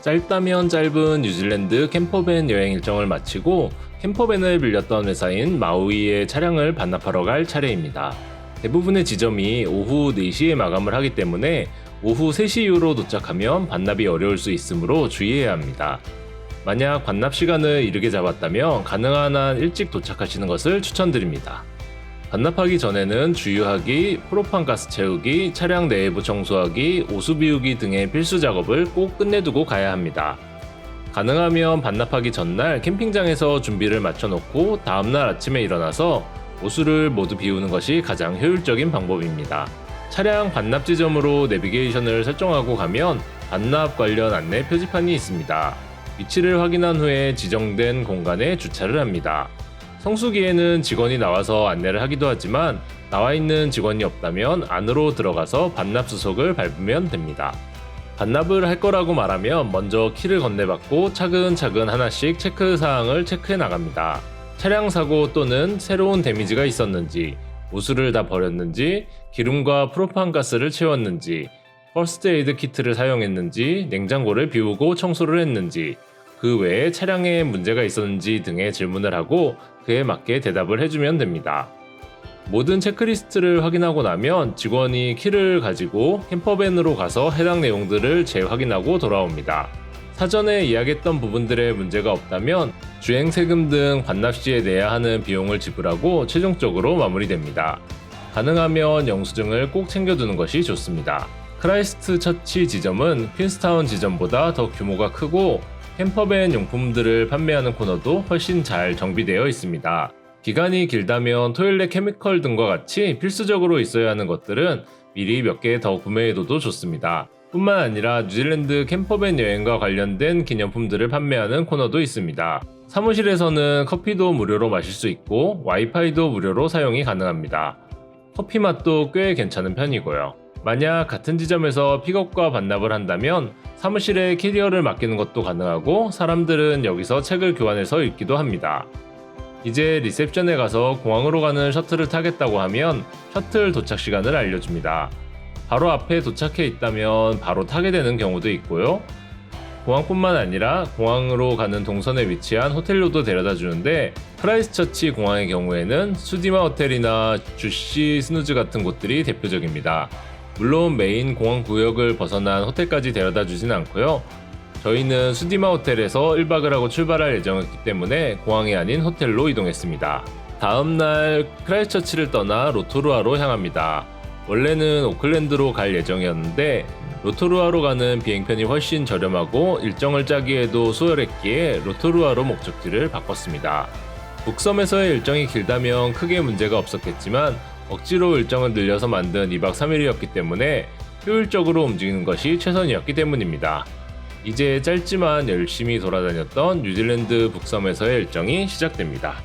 짧다면 짧은 뉴질랜드 캠퍼밴 여행 일정을 마치고 캠퍼밴을 빌렸던 회사인 마우이에 차량을 반납하러 갈 차례입니다. 대부분의 지점이 오후 4시에 마감을 하기 때문에 오후 3시 이후로 도착하면 반납이 어려울 수 있으므로 주의해야 합니다. 만약 반납 시간을 이르게 잡았다면 가능한 한 일찍 도착하시는 것을 추천드립니다. 반납하기 전에는 주유하기, 프로판 가스 채우기, 차량 내부 청소하기, 오수 비우기 등의 필수 작업을 꼭 끝내두고 가야 합니다. 가능하면 반납하기 전날 캠핑장에서 준비를 마쳐놓고 다음날 아침에 일어나서 오수를 모두 비우는 것이 가장 효율적인 방법입니다. 차량 반납 지점으로 내비게이션을 설정하고 가면 반납 관련 안내 표지판이 있습니다. 위치를 확인한 후에 지정된 공간에 주차를 합니다. 성수기에는 직원이 나와서 안내를 하기도 하지만 나와 있는 직원이 없다면 안으로 들어가서 반납 수속을 밟으면 됩니다. 반납을 할 거라고 말하면 먼저 키를 건네받고 차근차근 하나씩 체크사항을 체크해 나갑니다. 차량 사고 또는 새로운 데미지가 있었는지, 오수를 다 버렸는지, 기름과 프로판 가스를 채웠는지, 퍼스트 에이드 키트를 사용했는지, 냉장고를 비우고 청소를 했는지, 그 외에 차량에 문제가 있었는지 등의 질문을 하고 그에 맞게 대답을 해주면 됩니다. 모든 체크리스트를 확인하고 나면 직원이 키를 가지고 캠퍼밴으로 가서 해당 내용들을 재확인하고 돌아옵니다. 사전에 이야기했던 부분들에 문제가 없다면 주행 세금 등 반납 시에 내야 하는 비용을 지불하고 최종적으로 마무리됩니다. 가능하면 영수증을 꼭 챙겨두는 것이 좋습니다. 크라이스트 처치 지점은 퀸스타운 지점보다 더 규모가 크고 캠퍼밴 용품들을 판매하는 코너도 훨씬 잘 정비되어 있습니다. 기간이 길다면 토일렛 케미컬 등과 같이 필수적으로 있어야 하는 것들은 미리 몇 개 더 구매해둬도 좋습니다. 뿐만 아니라 뉴질랜드 캠퍼밴 여행과 관련된 기념품들을 판매하는 코너도 있습니다. 사무실에서는 커피도 무료로 마실 수 있고 와이파이도 무료로 사용이 가능합니다. 커피 맛도 꽤 괜찮은 편이고요. 만약 같은 지점에서 픽업과 반납을 한다면 사무실에 캐리어를 맡기는 것도 가능하고 사람들은 여기서 책을 교환해서 읽기도 합니다. 이제 리셉션에 가서 공항으로 가는 셔틀을 타겠다고 하면 셔틀 도착 시간을 알려줍니다. 바로 앞에 도착해 있다면 바로 타게 되는 경우도 있고요. 공항뿐만 아니라 공항으로 가는 동선에 위치한 호텔로도 데려다 주는데 크라이스트처치 공항의 경우에는 수디마 호텔이나 주시 스누즈 같은 곳들이 대표적입니다. 물론 메인 공항 구역을 벗어난 호텔까지 데려다 주진 않고요. 저희는 수디마 호텔에서 1박을 하고 출발할 예정이었기 때문에 공항이 아닌 호텔로 이동했습니다. 다음날 크라이스트처치를 떠나 로토루아로 향합니다. 원래는 오클랜드로 갈 예정이었는데 로토루아로 가는 비행편이 훨씬 저렴하고 일정을 짜기에도 수월했기에 로토루아로 목적지를 바꿨습니다. 북섬에서의 일정이 길다면 크게 문제가 없었겠지만 억지로 일정을 늘려서 만든 2박 3일이었기 때문에 효율적으로 움직이는 것이 최선이었기 때문입니다. 이제 짧지만 열심히 돌아다녔던 뉴질랜드 북섬에서의 일정이 시작됩니다.